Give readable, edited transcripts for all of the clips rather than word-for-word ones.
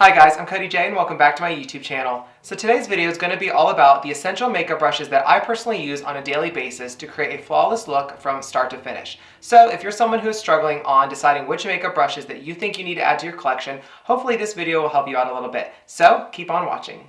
Hi guys, I'm Cody J and welcome back to my YouTube channel. So today's video is going to be all about the essential makeup brushes that I personally use on a daily basis to create a flawless look from start to finish. So if you're someone who is struggling on deciding which makeup brushes that you think you need to add to your collection, hopefully this video will help you out a little bit. So keep on watching.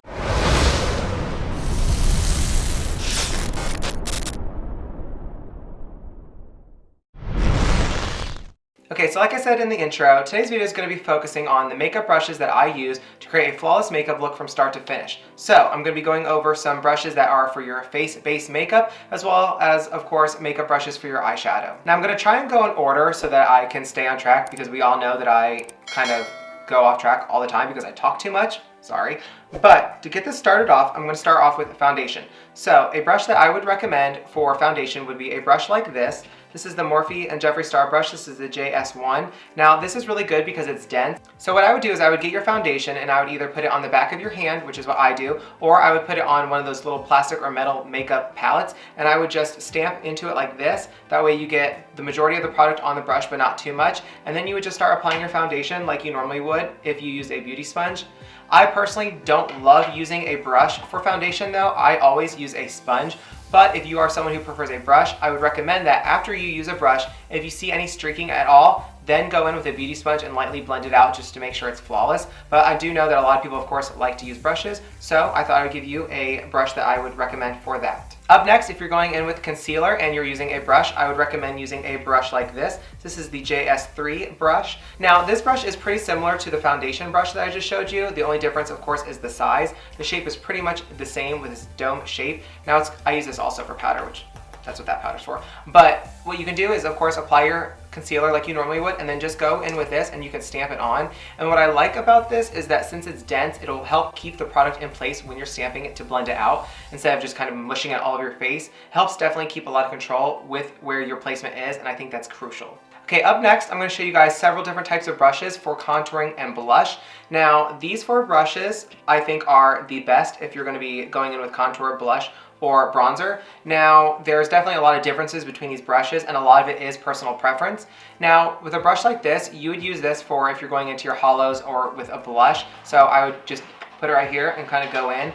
Okay, so like I said in the intro, today's video is going to be focusing on the makeup brushes that I use to create a flawless makeup look from start to finish. So I'm going to be going over some brushes that are for your face-based makeup, as well as, of course, makeup brushes for your eyeshadow. Now I'm going to try and go in order so that I can stay on track, because we all know that I kind of go off track all the time because I talk too much. Sorry. But to get this started off, I'm going to start off with foundation. So a brush that I would recommend for foundation would be a brush like this. This is the Morphe and Jeffree Star brush. This is the JS1. Now this is really good because it's dense. So what I would do is I would get your foundation and I would either put it on the back of your hand, which is what I do, or I would put it on one of those little plastic or metal makeup palettes, and I would just stamp into it like this. That way you get the majority of the product on the brush but not too much. And then you would just start applying your foundation like you normally would if you use a beauty sponge. I personally don't love using a brush for foundation though. I always use a sponge. But if you are someone who prefers a brush, I would recommend that after you use a brush, if you see any streaking at all, then go in with a beauty sponge and lightly blend it out just to make sure it's flawless. But I do know that a lot of people, of course, like to use brushes, so I thought I would give you a brush that I would recommend for that. Up next, if you're going in with concealer and you're using a brush, I would recommend using a brush like this. This is the JS3 brush. Now, this brush is pretty similar to the foundation brush that I just showed you. The only difference, of course, is the size. The shape is pretty much the same with this dome shape. Now, I use this also for powder, which that's what that powder's for. But what you can do is, of course, apply your concealer like you normally would, and then just go in with this and you can stamp it on. And what I like about this is that since it's dense, it'll help keep the product in place when you're stamping it to blend it out, instead of just kind of mushing it all over your face. It helps definitely keep a lot of control with where your placement is, and I think that's crucial. Okay, up next, I'm going to show you guys several different types of brushes for contouring and blush. Now, these four brushes I think are the best if you're going to be going in with contour, blush, or bronzer. Now, there's definitely a lot of differences between these brushes, and a lot of it is personal preference. Now, with a brush like this, you would use this for if you're going into your hollows or with a blush. So I would just put it right here and kind of go in.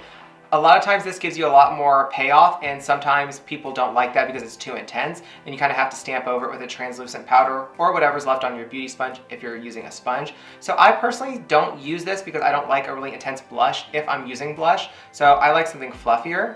A lot of times this gives you a lot more payoff, and sometimes people don't like that because it's too intense, and you kind of have to stamp over it with a translucent powder or whatever's left on your beauty sponge if you're using a sponge. So I personally don't use this because I don't like a really intense blush if I'm using blush. So I like something fluffier.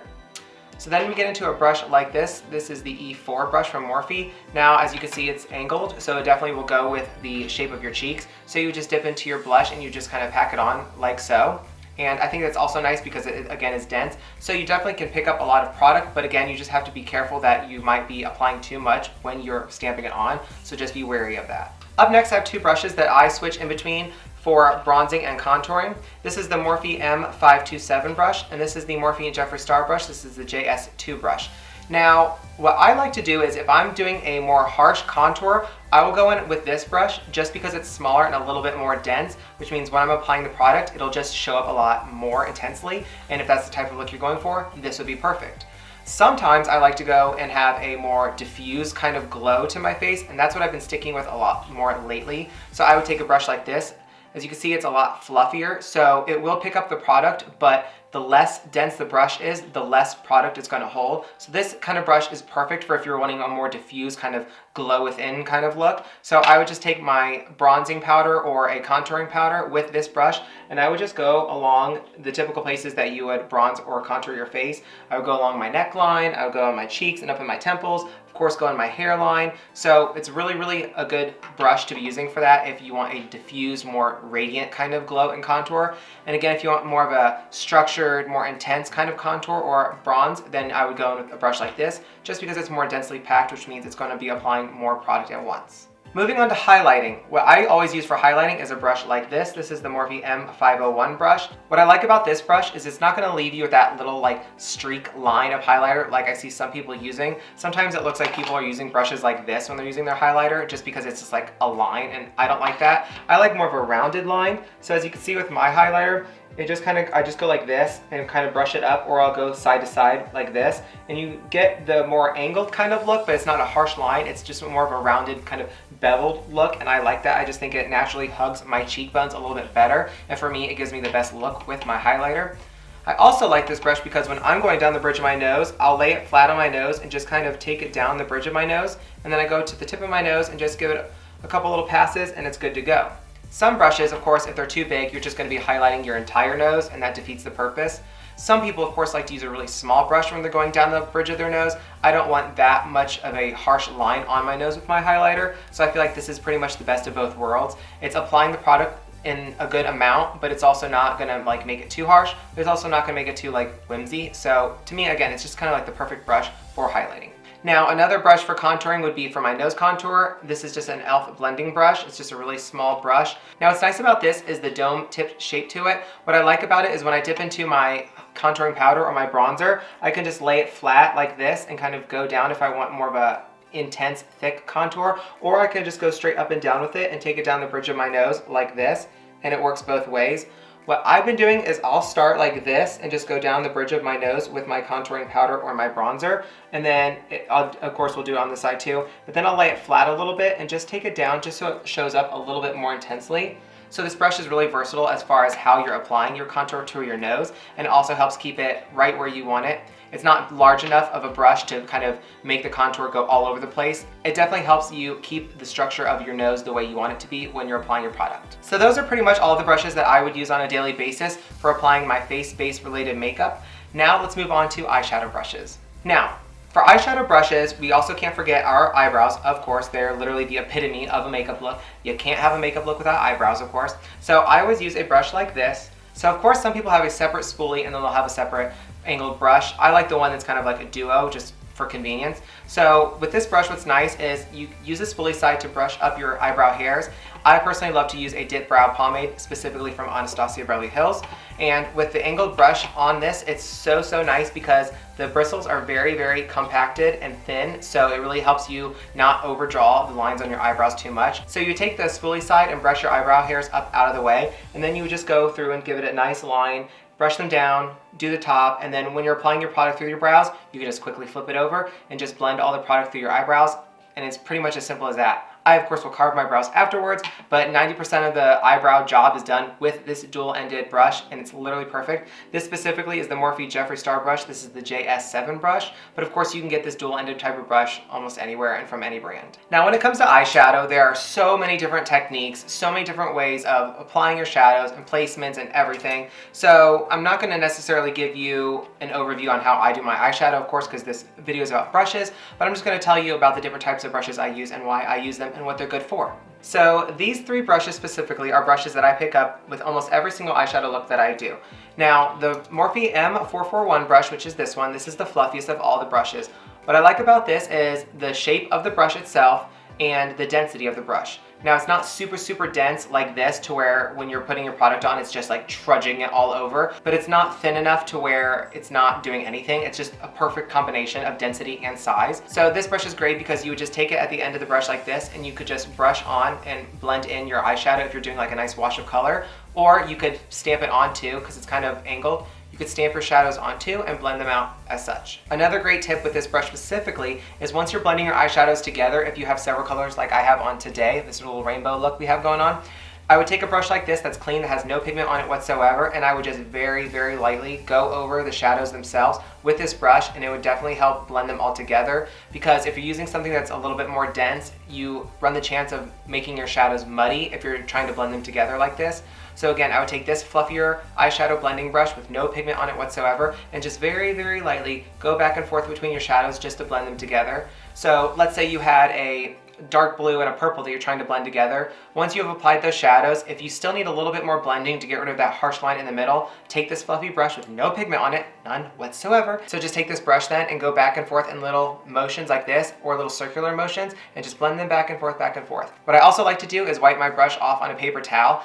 So then we get into a brush like this. This is the E4 brush from Morphe. Now, as you can see, it's angled, so it definitely will go with the shape of your cheeks. So you just dip into your blush and you just kind of pack it on like so. And I think that's also nice because it, again, is dense. So you definitely can pick up a lot of product, but again, you just have to be careful that you might be applying too much when you're stamping it on. So just be wary of that. Up next, I have two brushes that I switch in between for bronzing and contouring. This is the Morphe M527 brush, and this is the Morphe and Jeffree Star brush. This is the JS2 brush. Now, what I like to do is if I'm doing a more harsh contour, I will go in with this brush just because it's smaller and a little bit more dense, which means when I'm applying the product, it'll just show up a lot more intensely. And if that's the type of look you're going for, this would be perfect. Sometimes I like to go and have a more diffuse kind of glow to my face, and that's what I've been sticking with a lot more lately. So I would take a brush like this. As you can see, it's a lot fluffier, so it will pick up the product, but the less dense the brush is, the less product it's going to hold. So this kind of brush is perfect for if you're wanting a more diffuse kind of glow within kind of look. So I would just take my bronzing powder or a contouring powder with this brush, and I would just go along the typical places that you would bronze or contour your face. I would go along my neckline, I would go on my cheeks and up in my temples, of course go on my hairline. So it's really, really a good brush to be using for that if you want a diffused, more radiant kind of glow and contour. And again, if you want more of a structured, more intense kind of contour or bronze, then I would go in with a brush like this, just because it's more densely packed, which means it's going to be applying more product at once. Moving on to highlighting. What I always use for highlighting is a brush like this. This is the Morphe M501 brush. What I like about this brush is it's not going to leave you with that little like streak line of highlighter like I see some people using. Sometimes it looks like people are using brushes like this when they're using their highlighter just because it's just like a line, and I don't like that. I like more of a rounded line. So as you can see with my highlighter, it just kind of, I just go like this and kind of brush it up, or I'll go side to side like this, and you get the more angled kind of look, but it's not a harsh line. It's just more of a rounded kind of beveled look, and I like that. I just think it naturally hugs my cheekbones a little bit better, and for me, it gives me the best look with my highlighter. I also like this brush because when I'm going down the bridge of my nose, I'll lay it flat on my nose and just kind of take it down the bridge of my nose, and then I go to the tip of my nose and just give it a couple little passes, and it's good to go. Some brushes, of course, if they're too big, you're just going to be highlighting your entire nose, and that defeats the purpose. Some people, of course, like to use a really small brush when they're going down the bridge of their nose. I don't want that much of a harsh line on my nose with my highlighter, so I feel like this is pretty much the best of both worlds. It's applying the product in a good amount, but it's also not gonna like make it too harsh, but it's also not gonna make it too like whimsy. So to me, again, it's just kind of like the perfect brush for highlighting. Now, another brush for contouring would be for my nose contour. This is just an e.l.f. blending brush. It's just a really small brush. Now, what's nice about this is the dome tipped shape to it. What I like about it is when I dip into my contouring powder or my bronzer, I can just lay it flat like this and kind of go down if I want more of a intense, thick contour, or I can just go straight up and down with it and take it down the bridge of my nose like this, and it works both ways. What I've been doing is I'll start like this and just go down the bridge of my nose with my contouring powder or my bronzer, and then of course we'll do it on the side too, but then I'll lay it flat a little bit and just take it down just so it shows up a little bit more intensely. So this brush is really versatile as far as how you're applying your contour to your nose, and it also helps keep it right where you want it. It's not large enough of a brush to kind of make the contour go all over the place. It definitely helps you keep the structure of your nose the way you want it to be when you're applying your product. So those are pretty much all the brushes that I would use on a daily basis for applying my face-based related makeup. Now let's move on to eyeshadow brushes. Now, for eyeshadow brushes, we also can't forget our eyebrows. Of course, they're literally the epitome of a makeup look. You can't have a makeup look without eyebrows, of course. So I always use a brush like this. So of course, some people have a separate spoolie and then they'll have a separate angled brush. I like the one that's kind of like a duo, just for convenience. So with this brush, what's nice is you use the spoolie side to brush up your eyebrow hairs. I personally love to use a dip brow pomade, specifically from Anastasia Beverly Hills. And with the angled brush on this, it's so nice because the bristles are very compacted and thin, so it really helps you not overdraw the lines on your eyebrows too much. So you take the spoolie side and brush your eyebrow hairs up out of the way, and then you would just go through and give it a nice line, brush them down, do the top, and then when you're applying your product through your brows, you can just quickly flip it over and just blend all the product through your eyebrows, and it's pretty much as simple as that. I, of course, will carve my brows afterwards, but 90% of the eyebrow job is done with this dual-ended brush, and it's literally perfect. This specifically is the Morphe Jeffree Star brush. This is the JS7 brush, but of course you can get this dual-ended type of brush almost anywhere and from any brand. Now, when it comes to eyeshadow, there are so many different techniques, so many different ways of applying your shadows and placements and everything. So I'm not going to necessarily give you an overview on how I do my eyeshadow, of course, because this video is about brushes, but I'm just going to tell you about the different types of brushes I use and why I use them and what they're good for. So these three brushes specifically are brushes that I pick up with almost every single eyeshadow look that I do. Now, the Morphe M441 brush, which is this one, this is the fluffiest of all the brushes. What I like about this is the shape of the brush itself and the density of the brush. Now, it's not super dense like this to where when you're putting your product on, it's just like trudging it all over, but it's not thin enough to where it's not doing anything. It's just a perfect combination of density and size. So this brush is great because you would just take it at the end of the brush like this, and you could just brush on and blend in your eyeshadow if you're doing like a nice wash of color, or you could stamp it on too because it's kind of angled. You could stamp your shadows onto and blend them out as such. Another great tip with this brush specifically is once you're blending your eyeshadows together, if you have several colors like I have on today, this little rainbow look we have going on, I would take a brush like this that's clean, that has no pigment on it whatsoever, and I would just very lightly go over the shadows themselves with this brush, and it would definitely help blend them all together, because if you're using something that's a little bit more dense, you run the chance of making your shadows muddy if you're trying to blend them together like this. So again, I would take this fluffier eyeshadow blending brush with no pigment on it whatsoever and just very lightly go back and forth between your shadows just to blend them together. So let's say you had a dark blue and a purple that you're trying to blend together. Once you have applied those shadows, if you still need a little bit more blending to get rid of that harsh line in the middle, take this fluffy brush with no pigment on it, none whatsoever. So just take this brush then and go back and forth in little motions like this, or little circular motions, and just blend them back and forth. What I also like to do is wipe my brush off on a paper towel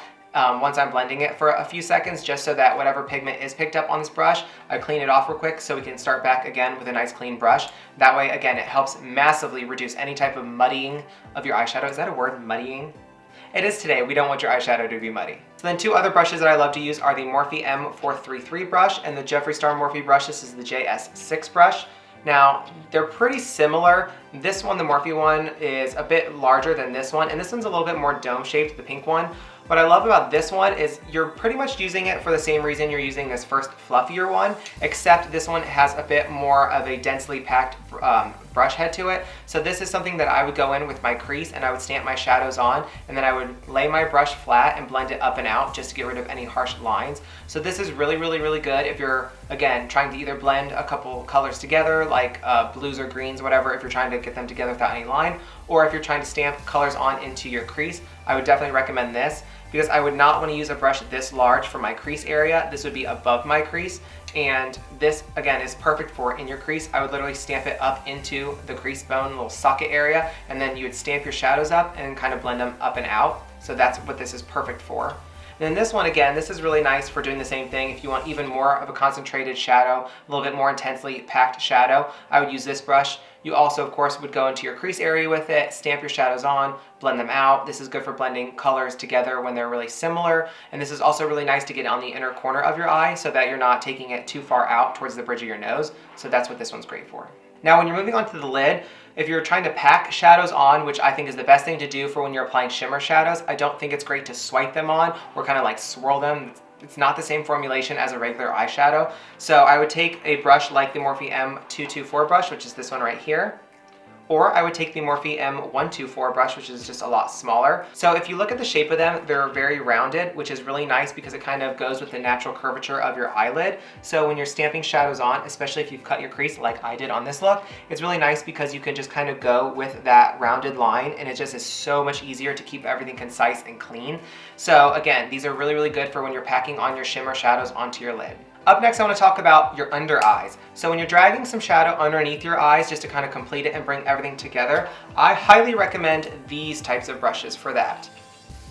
once I'm blending it for a few seconds, just so that whatever pigment is picked up on this brush, I clean it off real quick so we can start back again with a nice clean brush. That way, again, it helps massively reduce any type of muddying of your eyeshadow. Is that a word, muddying? It is today. We don't want your eyeshadow to be muddy. So then two other brushes that I love to use are the Morphe M433 brush and the Jeffree Star Morphe brush. This is the JS6 brush. Now, they're pretty similar. This one, the Morphe one, is a bit larger than this one, and this one's a little bit more dome-shaped, the pink one. What I love about this one is you're pretty much using it for the same reason you're using this first fluffier one, except this one has a bit more of a densely packed brush head to it. So this is something that I would go in with my crease and I would stamp my shadows on, and then I would lay my brush flat and blend it up and out just to get rid of any harsh lines. So this is really, really, really good if you're, again, trying to either blend a couple colors together, like blues or greens, whatever, if you're trying to get them together without any line, or if you're trying to stamp colors on into your crease. I would definitely recommend this, because I would not want to use a brush this large for my crease area. This would be above my crease, and this, again, is perfect for in your crease. I would literally stamp it up into the crease bone, little socket area, and then you would stamp your shadows up and kind of blend them up and out. So that's what this is perfect for. And then this one, again, this is really nice for doing the same thing. If you want even more of a concentrated shadow, a little bit more intensely packed shadow, I would use this brush. You also, of course, would go into your crease area with it, stamp your shadows on, blend them out. This is good for blending colors together when they're really similar. And this is also really nice to get on the inner corner of your eye so that you're not taking it too far out towards the bridge of your nose. So that's what this one's great for. Now, when you're moving on to the lid, if you're trying to pack shadows on, which I think is the best thing to do for when you're applying shimmer shadows, I don't think it's great to swipe them on or kind of like swirl them. It's not the same formulation as a regular eyeshadow. So I would take a brush like the Morphe M224 brush, which is this one right here. Or I would take the Morphe M124 brush, which is just a lot smaller. So if you look at the shape of them, they're very rounded, which is really nice because it kind of goes with the natural curvature of your eyelid. So when you're stamping shadows on, especially if you've cut your crease like I did on this look, it's really nice because you can just kind of go with that rounded line, and it just is so much easier to keep everything concise and clean. So again, these are really, really good for when you're packing on your shimmer shadows onto your lid. Up next, I want to talk about your under eyes. So when you're dragging some shadow underneath your eyes just to kind of complete it and bring everything together, I highly recommend these types of brushes for that.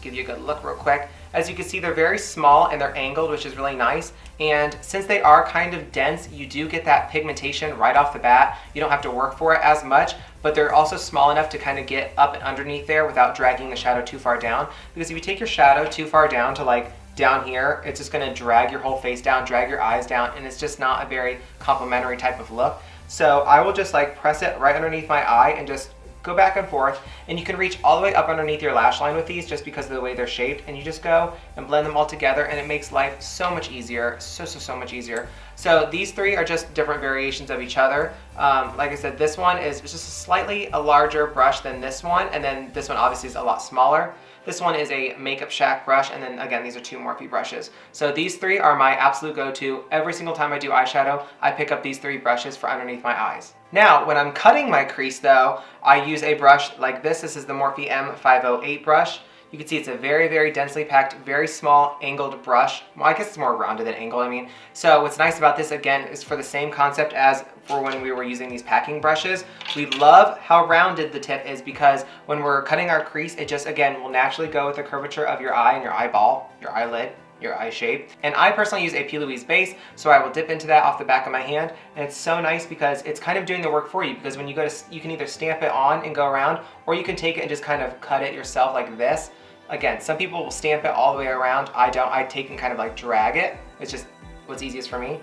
Give you a good look real quick. As you can see, they're very small and they're angled, which is really nice. And since they are kind of dense, you do get that pigmentation right off the bat. You don't have to work for it as much, but they're also small enough to kind of get up and underneath there without dragging the shadow too far down. Because if you take your shadow too far down to like down here, it's just going to drag your whole face down, drag your eyes down, and it's just not a very complimentary type of look. So I will just like press it right underneath my eye and just go back and forth, and you can reach all the way up underneath your lash line with these just because of the way they're shaped, and you just go and blend them all together, and it makes life so much easier, so much easier. So these three are just different variations of each other. Like I said, this one is just slightly a larger brush than this one, and then this one obviously is a lot smaller. This one is a Makeup Shack brush, and then again, these are two Morphe brushes. So these three are my absolute go-to. Every single time I do eyeshadow, I pick up these three brushes for underneath my eyes. Now, when I'm cutting my crease though, I use a brush like this. This is the Morphe M508 brush. You can see it's a very, very densely packed, very small angled brush. Well, I guess it's more rounded than angled, I mean. So what's nice about this, again, is for the same concept as for when we were using these packing brushes. We love how rounded the tip is because when we're cutting our crease, it just, again, will naturally go with the curvature of your eye and your eyeball, your eyelid, your eye shape. And I personally use a P. Louise base, so I will dip into that off the back of my hand, and it's so nice because it's kind of doing the work for you, because when you go to, you can either stamp it on and go around, or you can take it and just kind of cut it yourself like this. Again, some people will stamp it all the way around. I don't. I take and kind of like drag it. It's just what's easiest for me.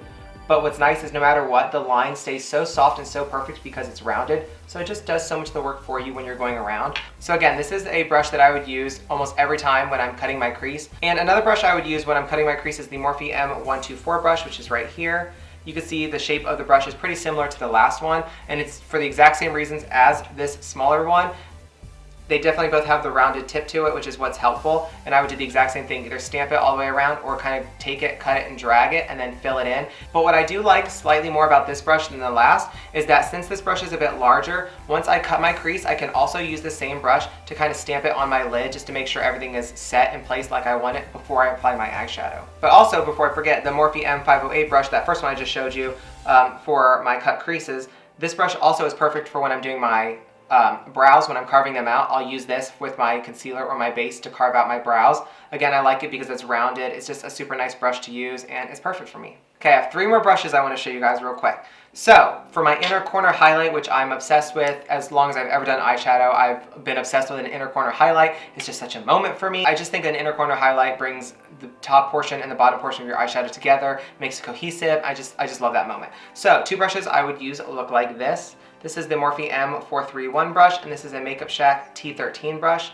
But what's nice is no matter what, the line stays so soft and so perfect because it's rounded. So it just does so much of the work for you when you're going around. So again, this is a brush that I would use almost every time when I'm cutting my crease. And another brush I would use when I'm cutting my crease is the Morphe M124 brush, which is right here. You can see the shape of the brush is pretty similar to the last one, and it's for the exact same reasons as this smaller one. They definitely both have the rounded tip to it, which is what's helpful, and I would do the exact same thing, either stamp it all the way around or kind of take it, cut it, and drag it, and then fill it in. But what I do like slightly more about this brush than the last is that since this brush is a bit larger, once I cut my crease, I can also use the same brush to kind of stamp it on my lid just to make sure everything is set in place like I want it before I apply my eyeshadow. But also, before I forget, the Morphe M508 brush, that first one I just showed you for my cut creases, this brush also is perfect for when I'm doing my brows when I'm carving them out. I'll use this with my concealer or my base to carve out my brows. Again, I like it because it's rounded. It's just a super nice brush to use, and it's perfect for me. Okay, I have 3 more brushes I want to show you guys real quick. So, for my inner corner highlight, which I'm obsessed with as long as I've ever done eyeshadow, I've been obsessed with an inner corner highlight. It's just such a moment for me. I just think an inner corner highlight brings the top portion and the bottom portion of your eyeshadow together, makes it cohesive. I just love that moment. So, 2 brushes I would use look like this. This is the Morphe M431 brush, and this is a Makeup Shack T13 brush.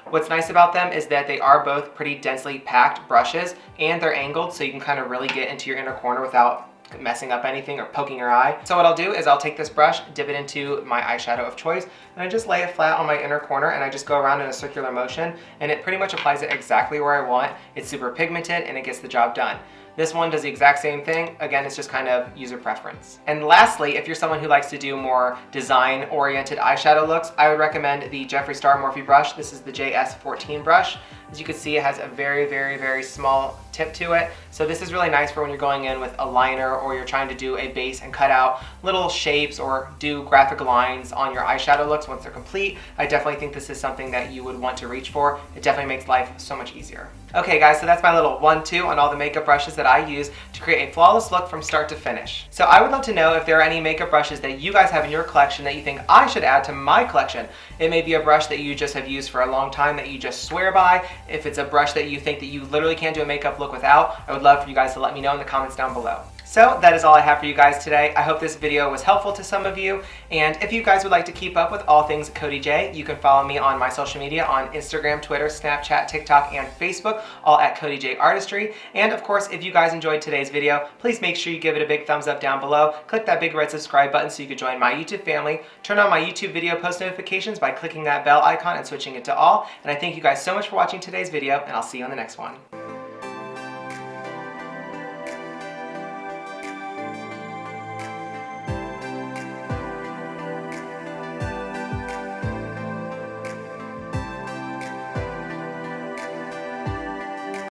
What's nice about them is that they are both pretty densely packed brushes, and they're angled so you can kind of really get into your inner corner without messing up anything or poking your eye. So what I'll do is I'll take this brush, dip it into my eyeshadow of choice, and I just lay it flat on my inner corner, and I just go around in a circular motion, and it pretty much applies it exactly where I want. It's super pigmented and it gets the job done. This one does the exact same thing. Again, it's just kind of user preference. And lastly, if you're someone who likes to do more design-oriented eyeshadow looks, I would recommend the Jeffree Star Morphe brush. This is the JS14 brush. As you can see, it has a very, very, very small tip to it. So this is really nice for when you're going in with a liner or you're trying to do a base and cut out little shapes or do graphic lines on your eyeshadow looks once they're complete. I definitely think this is something that you would want to reach for. It definitely makes life so much easier. Okay guys, so that's my little 1-2 on all the makeup brushes that I use to create a flawless look from start to finish. So I would love to know if there are any makeup brushes that you guys have in your collection that you think I should add to my collection. It may be a brush that you just have used for a long time that you just swear by. If it's a brush that you think that you literally can't do a makeup look without, I would love for you guys to let me know in the comments down below. So that is all I have for you guys today. I hope this video was helpful to some of you. And if you guys would like to keep up with all things Cody J, you can follow me on my social media on Instagram, Twitter, Snapchat, TikTok, and Facebook, all at Cody J Artistry. And of course, if you guys enjoyed today's video, please make sure you give it a big thumbs up down below. Click that big red subscribe button so you can join my YouTube family. Turn on my YouTube video post notifications by clicking that bell icon and switching it to all. And I thank you guys so much for watching today's video, and I'll see you on the next one.